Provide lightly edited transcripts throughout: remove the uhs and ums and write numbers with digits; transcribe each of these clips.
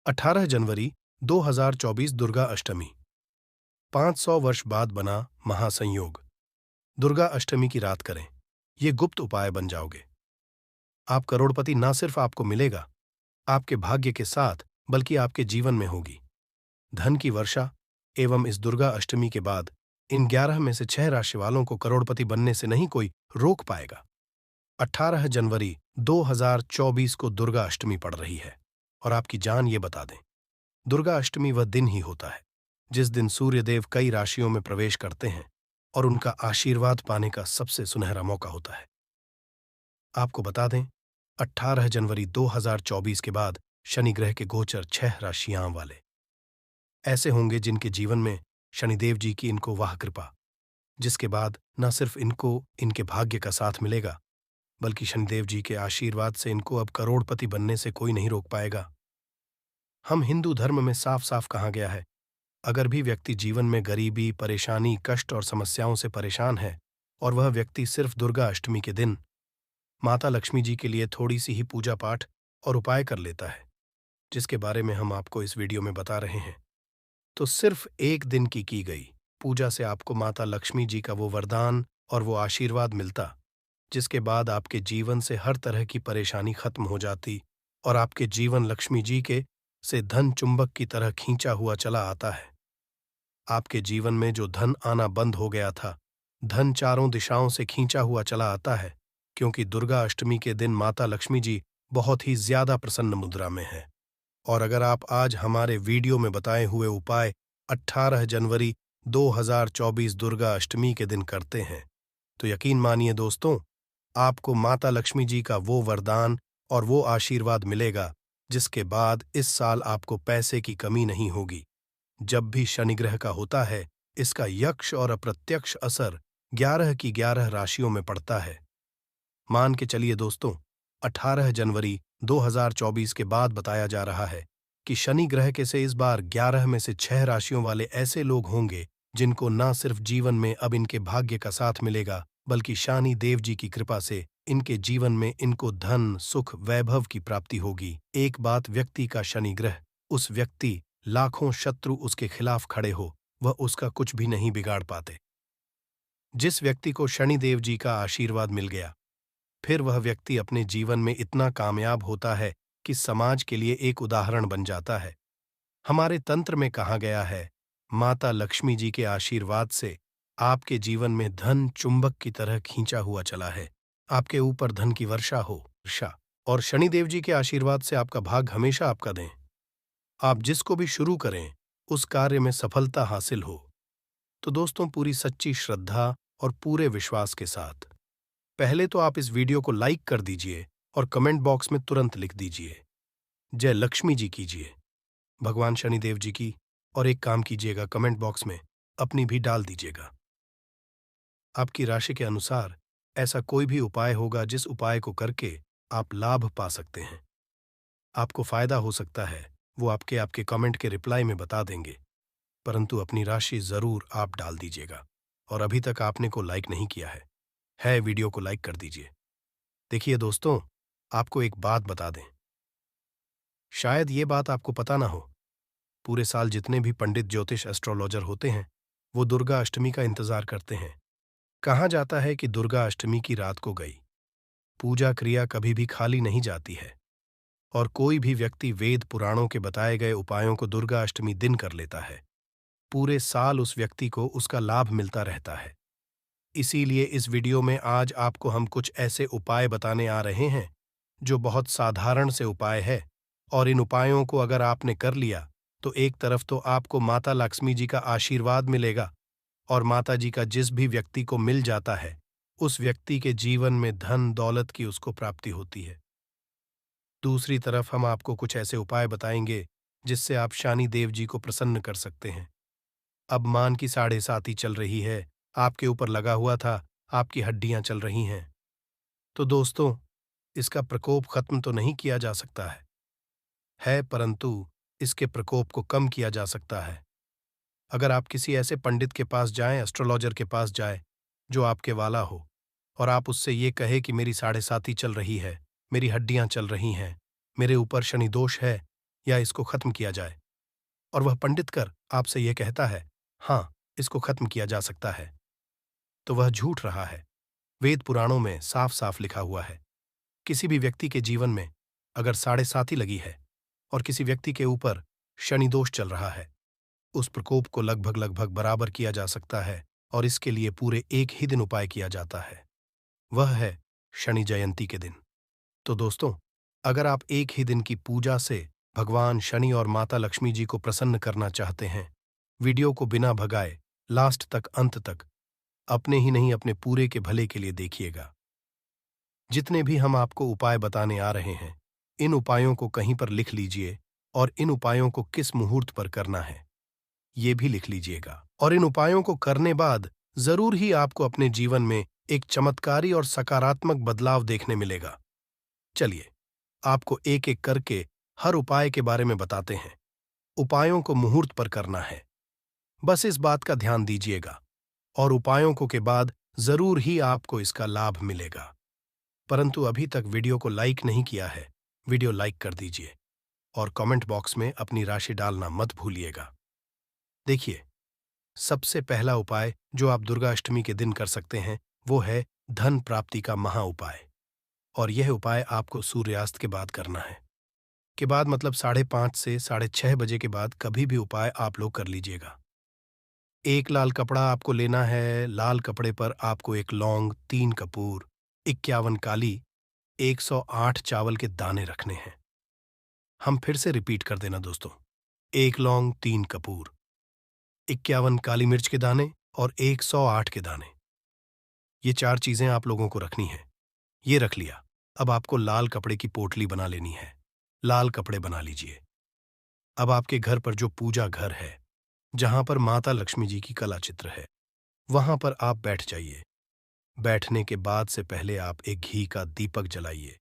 18 जनवरी 2024 दुर्गा अष्टमी। 500 वर्ष बाद बना महासंयोग। दुर्गा अष्टमी की रात करें, ये गुप्त उपाय बन जाओगे। आप करोड़पति ना सिर्फ आपको मिलेगा आपके भाग्य के साथ, बल्कि आपके जीवन में होगी धन की वर्षा। एवं इस दुर्गा अष्टमी के बाद इन 11 में से 6 राशि वालों को करोड़पति बनने से नहीं कोई रोक पाएगा। 18 जनवरी 2024 को दुर्गा अष्टमी पड़ रही है और आपकी जान ये बता दें, दुर्गा अष्टमी वह दिन ही होता है जिस दिन सूर्यदेव कई राशियों में प्रवेश करते हैं और उनका आशीर्वाद पाने का सबसे सुनहरा मौका होता है। आपको बता दें, 18 जनवरी 2024 के बाद शनि ग्रह के गोचर 6 राशियां वाले ऐसे होंगे जिनके जीवन में शनिदेव जी की इनको वाह कृपा, जिसके बाद न सिर्फ इनको इनके भाग्य का साथ मिलेगा, बल्कि शनिदेव जी के आशीर्वाद से इनको अब करोड़पति बनने से कोई नहीं रोक पाएगा। हम हिंदू धर्म में साफ साफ कहा गया है, अगर भी व्यक्ति जीवन में गरीबी, परेशानी, कष्ट और समस्याओं से परेशान है और वह व्यक्ति सिर्फ दुर्गा अष्टमी के दिन माता लक्ष्मी जी के लिए थोड़ी सी ही पूजा पाठ और उपाय कर लेता है, जिसके बारे में हम आपको इस वीडियो में बता रहे हैं, तो सिर्फ एक दिन की गई पूजा से आपको माता लक्ष्मी जी का वो वरदान और वो आशीर्वाद मिलता, जिसके बाद आपके जीवन से हर तरह की परेशानी खत्म हो जाती और आपके जीवन लक्ष्मी जी के से धन चुंबक की तरह खींचा हुआ चला आता है। आपके जीवन में जो धन आना बंद हो गया था, धन चारों दिशाओं से खींचा हुआ चला आता है, क्योंकि दुर्गा अष्टमी के दिन माता लक्ष्मी जी बहुत ही ज्यादा प्रसन्न मुद्रा में है। और अगर आप आज हमारे वीडियो में बताए हुए उपाय 18 जनवरी 2024 दुर्गा अष्टमी के दिन करते हैं, तो यकीन मानिए दोस्तों, आपको माता लक्ष्मी जी का वो वरदान और वो आशीर्वाद मिलेगा, जिसके बाद इस साल आपको पैसे की कमी नहीं होगी। जब भी शनि ग्रह का होता है, इसका यक्ष और अप्रत्यक्ष असर 11 की 11 राशियों में पड़ता है। मान के चलिए दोस्तों, 18 जनवरी 2024 के बाद बताया जा रहा है कि शनि ग्रह के से इस बार 11 में से 6 राशियों वाले ऐसे लोग होंगे जिनको न सिर्फ जीवन में अब इनके भाग्य का साथ मिलेगा, बल्कि शनि देव जी की कृपा से इनके जीवन में इनको धन, सुख, वैभव की प्राप्ति होगी। एक बात, व्यक्ति का शनि ग्रह, उस व्यक्ति लाखों शत्रु उसके खिलाफ खड़े हो, वह उसका कुछ भी नहीं बिगाड़ पाते। जिस व्यक्ति को शनिदेव जी का आशीर्वाद मिल गया, फिर वह व्यक्ति अपने जीवन में इतना कामयाब होता है कि समाज के लिए एक उदाहरण बन जाता है। हमारे तंत्र में कहा गया है, माता लक्ष्मी जी के आशीर्वाद से आपके जीवन में धन चुंबक की तरह खींचा हुआ चला है। आपके ऊपर धन की वर्षा हो, वर्षा, और शनिदेव जी के आशीर्वाद से आपका भाग हमेशा आपका दें। आप जिसको भी शुरू करें, उस कार्य में सफलता हासिल हो। तो दोस्तों, पूरी सच्ची श्रद्धा और पूरे विश्वास के साथ पहले तो आप इस वीडियो को लाइक कर दीजिए और कमेंट बॉक्स में तुरंत लिख दीजिए, जय लक्ष्मी जी कीजिए, भगवान शनिदेव जी की, और एक काम कीजिएगा, कमेंट बॉक्स में अपनी भी डाल दीजिएगा। आपकी राशि के अनुसार ऐसा कोई भी उपाय होगा जिस उपाय को करके आप लाभ पा सकते हैं, आपको फायदा हो सकता है, वो आपके कमेंट के रिप्लाई में बता देंगे, परंतु अपनी राशि जरूर आप डाल दीजिएगा। और अभी तक आपने को लाइक नहीं किया है वीडियो को लाइक कर दीजिए। देखिए दोस्तों, आपको एक बात बता दें, शायद ये बात आपको पता ना हो, पूरे साल जितने भी पंडित, ज्योतिष, एस्ट्रोलॉजर होते हैं, वो दुर्गा अष्टमी का इंतजार करते हैं। कहा जाता है कि दुर्गा अष्टमी की रात को गई पूजा क्रिया कभी भी खाली नहीं जाती है, और कोई भी व्यक्ति वेद पुराणों के बताए गए उपायों को दुर्गा अष्टमी दिन कर लेता है, पूरे साल उस व्यक्ति को उसका लाभ मिलता रहता है। इसीलिए इस वीडियो में आज आपको हम कुछ ऐसे उपाय बताने आ रहे हैं जो बहुत साधारण से उपाय है, और इन उपायों को अगर आपने कर लिया तो एक तरफ तो आपको माता लक्ष्मी जी का आशीर्वाद मिलेगा, और माता जी का जिस भी व्यक्ति को मिल जाता है, उस व्यक्ति के जीवन में धन दौलत की उसको प्राप्ति होती है। दूसरी तरफ हम आपको कुछ ऐसे उपाय बताएंगे जिससे आप शनि देव जी को प्रसन्न कर सकते हैं। अब मान की 7.5 चल रही है, आपके ऊपर लगा हुआ था, आपकी हड्डियां चल रही हैं, तो दोस्तों, इसका प्रकोप खत्म तो नहीं किया जा सकता है, परंतु इसके प्रकोप को कम किया जा सकता है। अगर आप किसी ऐसे पंडित के पास जाएं, एस्ट्रोलॉजर के पास जाएं, जो आपके वाला हो, और आप उससे ये कहे कि मेरी 7.5 चल रही है, मेरी हड्डियां चल रही हैं, मेरे ऊपर शनि दोष है, या इसको खत्म किया जाए, और वह पंडित कर आपसे यह कहता है, हाँ, इसको खत्म किया जा सकता है, तो वह झूठ रहा है। वेद पुराणों में साफ साफ लिखा हुआ है, किसी भी व्यक्ति के जीवन में अगर 7.5 लगी है और किसी व्यक्ति के ऊपर शनि दोष चल रहा है, उस प्रकोप को लगभग लगभग बराबर किया जा सकता है, और इसके लिए पूरे एक ही दिन उपाय किया जाता है, वह है शनि जयंती के दिन। तो दोस्तों, अगर आप एक ही दिन की पूजा से भगवान शनि और माता लक्ष्मी जी को प्रसन्न करना चाहते हैं, वीडियो को बिना भगाए लास्ट तक, अंत तक, अपने ही नहीं अपने पूरे के भले के लिए देखिएगा। जितने भी हम आपको उपाय बताने आ रहे हैं, इन उपायों को कहीं पर लिख लीजिए, और इन उपायों को किस मुहूर्त पर करना है ये भी लिख लीजिएगा। और इन उपायों को करने बाद जरूर ही आपको अपने जीवन में एक चमत्कारी और सकारात्मक बदलाव देखने मिलेगा। चलिए, आपको एक एक करके हर उपाय के बारे में बताते हैं। उपायों को मुहूर्त पर करना है, बस इस बात का ध्यान दीजिएगा, और उपायों को के बाद जरूर ही आपको इसका लाभ मिलेगा। परंतु अभी तक वीडियो को लाइक नहीं किया है, वीडियो लाइक कर दीजिए, और कमेंट बॉक्स में अपनी राशि डालना मत भूलिएगा। देखिए, सबसे पहला उपाय जो आप दुर्गा अष्टमी के दिन कर सकते हैं, वो है धन प्राप्ति का महा उपाय। और यह उपाय आपको सूर्यास्त के बाद करना है। के बाद मतलब 5:30 से 6:30 बजे के बाद कभी भी उपाय आप लोग कर लीजिएगा। एक लाल कपड़ा आपको लेना है, लाल कपड़े पर आपको 1 लौंग, 3 कपूर, 51 काली, 108 चावल के दाने रखने हैं। हम फिर से रिपीट कर देना दोस्तों, 1 लौंग, 3 कपूर, 51 काली मिर्च के दाने और 108 के दाने। ये 4 चीजें आप लोगों को रखनी है। ये रख लिया। अब आपको लाल कपड़े की पोटली बना लेनी है। लाल कपड़े बना लीजिए। अब आपके घर पर जो पूजा घर है, जहां पर माता लक्ष्मी जी की कला चित्र है, वहां पर आप बैठ जाइए। बैठने के बाद से पहले आप एक घी का दीपक जलाइए।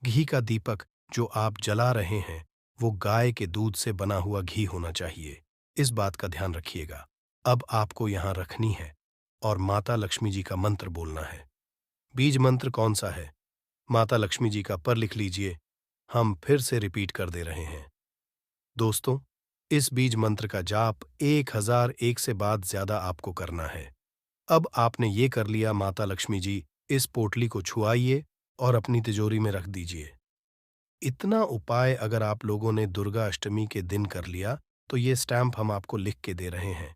घी का दीपक जो आप जला रहे हैं, वो गाय के दूध से बना हुआ घी होना चाहिए। इस बात का ध्यान रखिएगा। अब आपको यहां रखनी है और माता लक्ष्मी जी का मंत्र बोलना है। बीज मंत्र कौन सा है? माता लक्ष्मी जी का पर लिख लीजिए। हम फिर से रिपीट कर दे रहे हैं। दोस्तों, इस बीज मंत्र का जाप 1001 से बाद ज्यादा आपको करना है। अब आपने ये कर लिया, माता लक्ष्मी जी, इस पोटली को छुआइए और अपनी तिजोरी में रख दीजिए। इतना उपाय अगर आप लोगों ने दुर्गा अष्टमी के दिन कर लिया, तो ये स्टैंप हम आपको लिख के दे रहे हैं।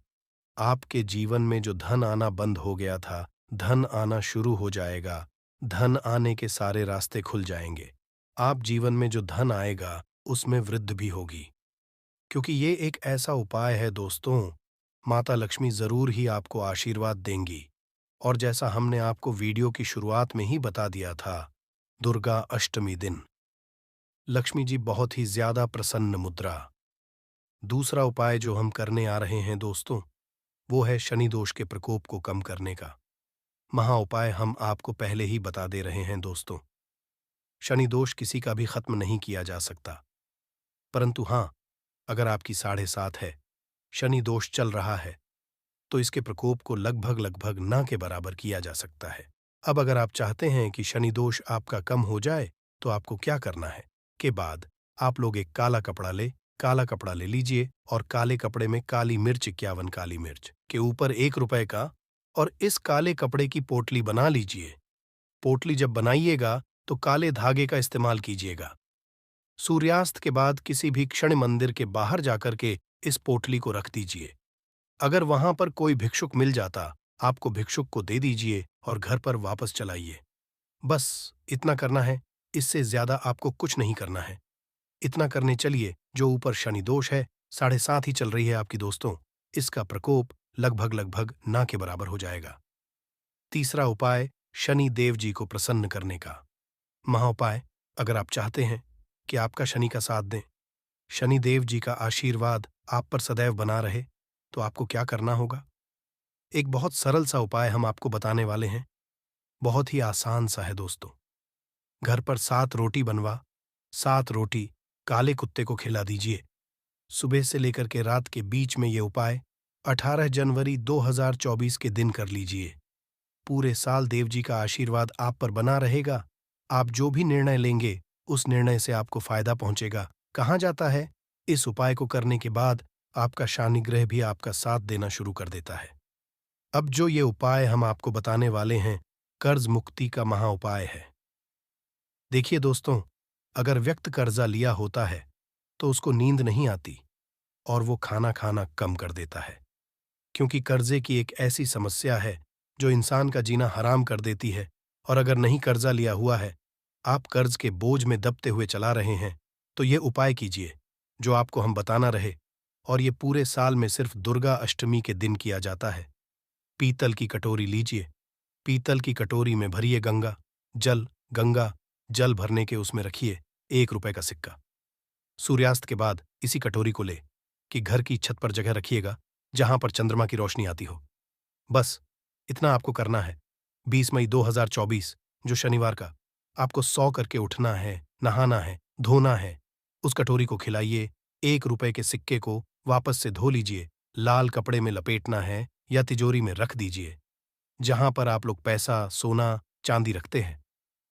आपके जीवन में जो धन आना बंद हो गया था, धन आना शुरू हो जाएगा। धन आने के सारे रास्ते खुल जाएंगे। आप जीवन में जो धन आएगा, उसमें वृद्धि भी होगी। क्योंकि ये एक ऐसा उपाय है दोस्तों, माता लक्ष्मी जरूर ही आपको आशीर्वाद देंगी। और जैसा हमने आपको वीडियो की शुरुआत में ही बता दिया था, दुर्गा अष्टमी दिन लक्ष्मी जी बहुत ही ज्यादा प्रसन्न मुद्रा। दूसरा उपाय जो हम करने आ रहे हैं दोस्तों, वो है शनि दोष के प्रकोप को कम करने का महा उपाय। हम आपको पहले ही बता दे रहे हैं दोस्तों, शनि दोष किसी का भी खत्म नहीं किया जा सकता, परंतु हां, अगर आपकी 7.5 है, शनि दोष चल रहा है, तो इसके प्रकोप को लगभग लगभग ना के बराबर किया जा सकता है। अब अगर आप चाहते हैं कि शनि दोष आपका कम हो जाए, तो आपको क्या करना है? के बाद आप लोग एक काला कपड़ा ले लीजिए, और काले कपड़े में काली मिर्च, 51 काली मिर्च के ऊपर 1 रुपए का, और इस काले कपड़े की पोटली बना लीजिए। पोटली जब बनाइएगा तो काले धागे का इस्तेमाल कीजिएगा। सूर्यास्त के बाद किसी भी क्षण मंदिर के बाहर जाकर के इस पोटली को रख दीजिए। अगर वहां पर कोई भिक्षुक मिल जाता, आपको भिक्षुक को दे दीजिए और घर पर वापस चलाइए। बस इतना करना है, इससे ज्यादा आपको कुछ नहीं करना है। इतना करने चलिए, जो ऊपर शनि दोष है, 7.5 ही चल रही है आपकी दोस्तों, इसका प्रकोप लगभग लगभग ना के बराबर हो जाएगा। तीसरा उपाय, शनि देव जी को प्रसन्न करने का महाउपाय। अगर आप चाहते हैं कि आपका शनि का साथ दें, शनि देव जी का आशीर्वाद आप पर सदैव बना रहे, तो आपको क्या करना होगा? एक बहुत सरल सा उपाय हम आपको बताने वाले हैं। बहुत ही आसान सा है दोस्तों। घर पर 7 रोटी बनवा, 7 रोटी काले कुत्ते को खिला दीजिए। सुबह से लेकर के रात के बीच में ये उपाय 18 जनवरी 2024 के दिन कर लीजिए। पूरे साल देव जी का आशीर्वाद आप पर बना रहेगा। आप जो भी निर्णय लेंगे, उस निर्णय से आपको फायदा पहुंचेगा, कहा जाता है, इस उपाय को करने के बाद आपका शानिग्रह भी आपका साथ देना शुरू कर देता है। अब जो ये उपाय हम आपको बताने वाले हैं, कर्ज मुक्ति का महा उपाय है। देखिए दोस्तों, अगर व्यक्ति कर्जा लिया होता है तो उसको नींद नहीं आती और वो खाना खाना कम कर देता है, क्योंकि कर्जे की एक ऐसी समस्या है जो इंसान का जीना हराम कर देती है। और अगर नहीं कर्जा लिया हुआ है, आप कर्ज के बोझ में दबते हुए चला रहे हैं, तो ये उपाय कीजिए जो आपको हम बताना रहे, और ये पूरे साल में सिर्फ दुर्गा अष्टमी के दिन किया जाता है। पीतल की कटोरी लीजिए, पीतल की कटोरी में भरिए गंगा जल भरने के उसमें रखिए 1 रुपए का सिक्का। सूर्यास्त के बाद इसी कटोरी को ले कि घर की छत पर जगह रखिएगा जहां पर चंद्रमा की रोशनी आती हो। बस इतना आपको करना है। 20 मई 2024 जो शनिवार का आपको 100 करके उठना है, नहाना है, धोना है। उस कटोरी को खिलाइए, 1 रुपए के सिक्के को वापस से धो लीजिए, लाल कपड़े में लपेटना है या तिजोरी में रख दीजिए, जहां पर आप लोग पैसा, सोना, चांदी रखते हैं।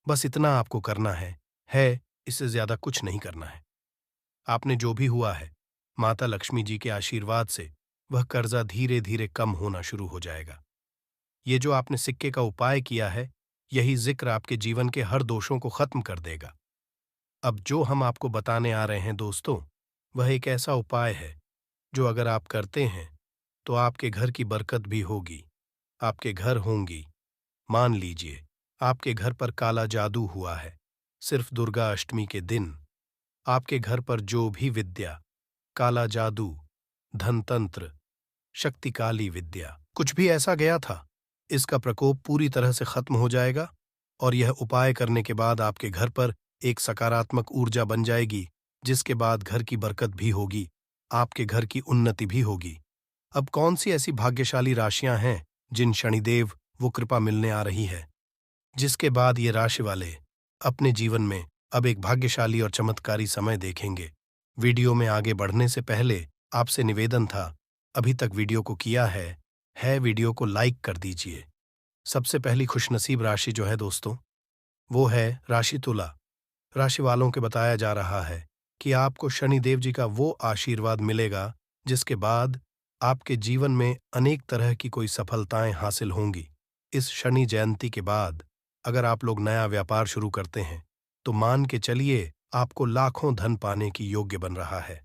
बस इतना आपको करना है, इससे ज्यादा कुछ नहीं करना है। आपने जो भी हुआ है, माता लक्ष्मी जी के आशीर्वाद से वह कर्जा धीरे धीरे कम होना शुरू हो जाएगा। ये जो आपने सिक्के का उपाय किया है, यही जिक्र आपके जीवन के हर दोषों को खत्म कर देगा। अब जो हम आपको बताने आ रहे हैं दोस्तों, वह एक ऐसा उपाय है जो अगर आप करते हैं तो आपके घर की बरकत भी होगी, आपके घर होंगी। मान लीजिए आपके घर पर काला जादू हुआ है, सिर्फ दुर्गा अष्टमी के दिन आपके घर पर जो भी विद्या, काला जादू, धनतंत्र, शक्तिकाली विद्या, कुछ भी ऐसा गया था, इसका प्रकोप पूरी तरह से खत्म हो जाएगा। और यह उपाय करने के बाद आपके घर पर एक सकारात्मक ऊर्जा बन जाएगी, जिसके बाद घर की बरकत भी होगी, आपके घर की उन्नति भी होगी। अब कौन सी ऐसी भाग्यशाली राशियां हैं जिन शनिदेव वो कृपा मिलने आ रही है, जिसके बाद ये राशि वाले अपने जीवन में अब एक भाग्यशाली और चमत्कारी समय देखेंगे। वीडियो में आगे बढ़ने से पहले आपसे निवेदन था, अभी तक वीडियो को किया है वीडियो को लाइक कर दीजिए। सबसे पहली खुशनसीब राशि जो है दोस्तों, वो है राशि तुला। राशि वालों के बताया जा रहा है कि आपको शनिदेव जी का वो आशीर्वाद मिलेगा जिसके बाद आपके जीवन में अनेक तरह की कोई सफलताएं हासिल होंगी। इस शनि जयंती के बाद अगर आप लोग नया व्यापार शुरू करते हैं तो मान के चलिए आपको लाखों धन पाने की योग्य बन रहा है।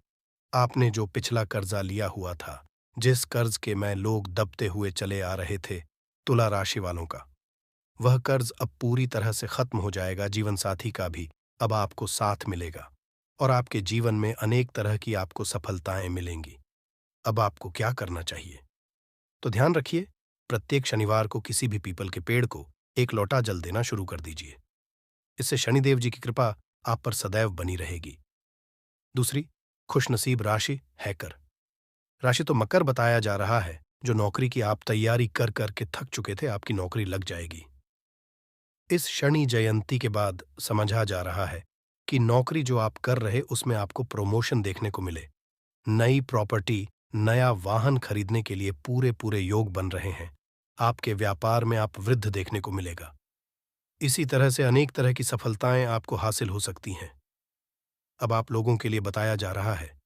आपने जो पिछला कर्जा लिया हुआ था, जिस कर्ज के में लोग दबते हुए चले आ रहे थे, तुला राशि वालों का, वह कर्ज अब पूरी तरह से खत्म हो जाएगा। जीवन साथी का भी अब आपको साथ मिलेगा और आपके जीवन में अनेक तरह की आपको सफलताएं मिलेंगी। अब आपको क्या करना चाहिए? तो ध्यान रखिए, प्रत्येक शनिवार को किसी भी पीपल के पेड़ को एक लोटा जल देना शुरू कर दीजिए। इससे शनिदेव जी की कृपा आप पर सदैव बनी रहेगी। दूसरी खुशनसीब राशि है कर। राशि तो मकर बताया जा रहा है, जो नौकरी की आप तैयारी कर करके थक चुके थे, आपकी नौकरी लग जाएगी। इस शनि जयंती के बाद समझा जा रहा है कि नौकरी जो आप कर रहे उसमें आपको प्रमोशन देखने को मिले, नई प्रॉपर्टी, नया वाहन खरीदने के लिए पूरे पूरे योग बन रहे हैं। आपके व्यापार में आप वृद्ध देखने को मिलेगा। इसी तरह से अनेक तरह की सफलताएं आपको हासिल हो सकती हैं। अब आप लोगों के लिए बताया जा रहा है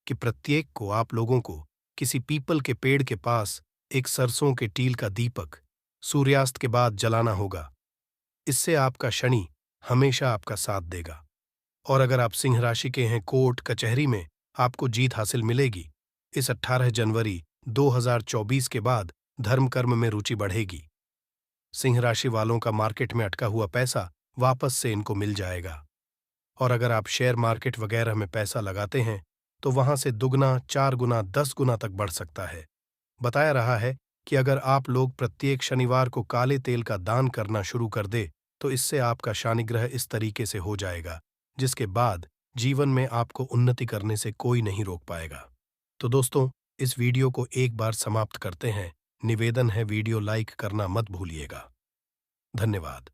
कि प्रत्येक को आप लोगों को किसी पीपल के पेड़ के पास एक सरसों के टील का दीपक सूर्यास्त के बाद जलाना होगा। इससे आपका शनि हमेशा आपका साथ देगा। और अगर आप सिंह राशि के हैं, कोर्ट कचहरी में आपको जीत हासिल मिलेगी। इस 18 जनवरी 2024 के बाद धर्म कर्म में रुचि बढ़ेगी। सिंह राशि वालों का मार्केट में अटका हुआ पैसा वापस से इनको मिल जाएगा। और अगर आप शेयर मार्केट वगैरह में पैसा लगाते हैं तो वहां से दुगना, 4 गुना, 10 गुना तक बढ़ सकता है। बताया रहा है कि अगर आप लोग प्रत्येक शनिवार को काले तेल का दान करना शुरू कर दे तो इससे आपका शानिग्रह इस तरीके से हो जाएगा, जिसके बाद जीवन में आपको उन्नति करने से कोई नहीं रोक पाएगा। तो दोस्तों, इस वीडियो को एक बार समाप्त करते हैं। निवेदन है, वीडियो लाइक करना मत भूलिएगा। धन्यवाद।